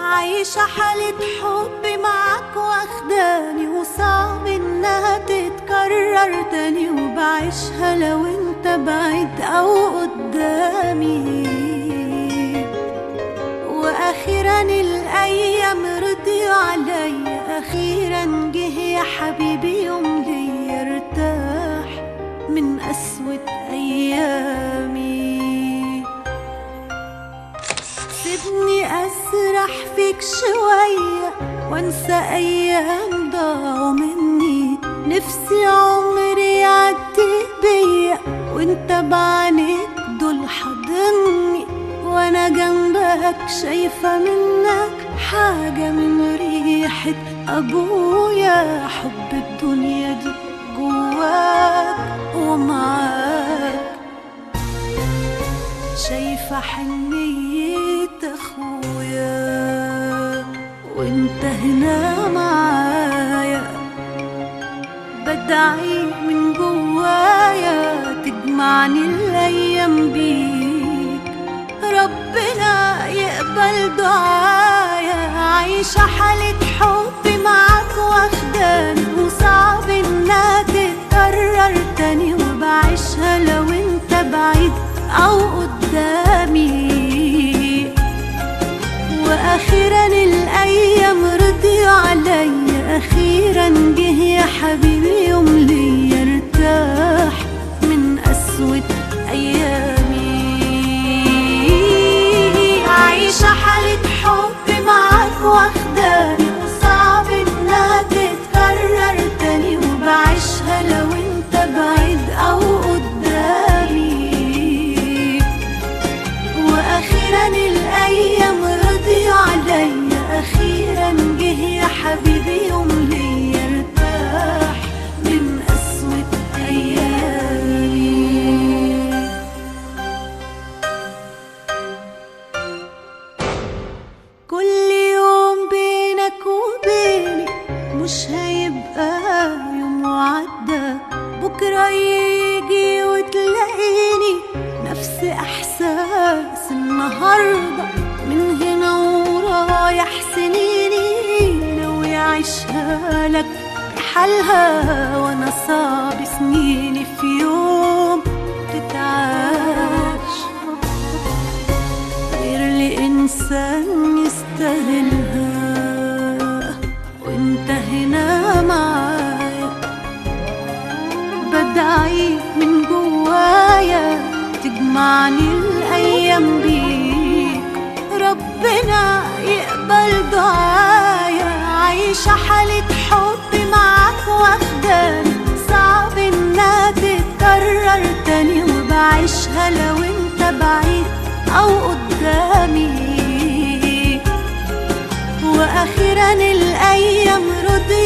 عايشة حالة حب معاك واخداني، وصعب انها تتكرر تاني، وبعيشها لو انت بعيد او قدامي. واخيرا الايام رضيوا عليا، اخيرا جه يا حبيبي يوم ليا ارتاح من قسوة ايامي. سيبني اسرح فيك شوية وانسى ايام ضاعوا مني، نفسي عمري يعدي بيا وانت بعينيك دول حاضني، وانا جنبك شايفة منك حاجة من ريحة ابويا. حب الدنيا دي جواك ومعاك، شايفة حنية اخويا وانت هنا معايا. بدعي من جوايا تجمعني الايام بيك، ربنا يقبل دعايا. عايشة حالة حب معاك واخداني، وصعب انها تتكرر تاني، وبعيشها لو انت بعيد او قدامي. واخيرا الايام رضيوا عليا، اخيرا جه يا حبيبي يوم ليا ارتاح من قسوة ايامي. عايشة حالة حب معاك واخداني، وصعب انها تتكرر تاني، وبعيشها لو انت بعيد او قدامي. واخيرا الايام رضيوا عليا، اخيرا جه يا حبيبي يوم ليا ارتاح من قسوة ايامي. كل يوم بينك وبيني مش هيبقى يوم وعدى، بكرة يجي وتلاقيني نفس احساس النهاردة. من هنا ورايح سنيني ناوي اعيشها لك بحالها، وانا صعب سنيني في يوم تتعاش غير لإنسان يستاهلها. وانت هنا معايا، بدعي من جوايا تجمعني الايام بيك، ربنا يقبل دعايا. عايشة حالة حب معاك واخداني، صعب انها تتكرر تاني، وبعيشها لو انت بعيد او قدامي. واخيرا الايام رضيوا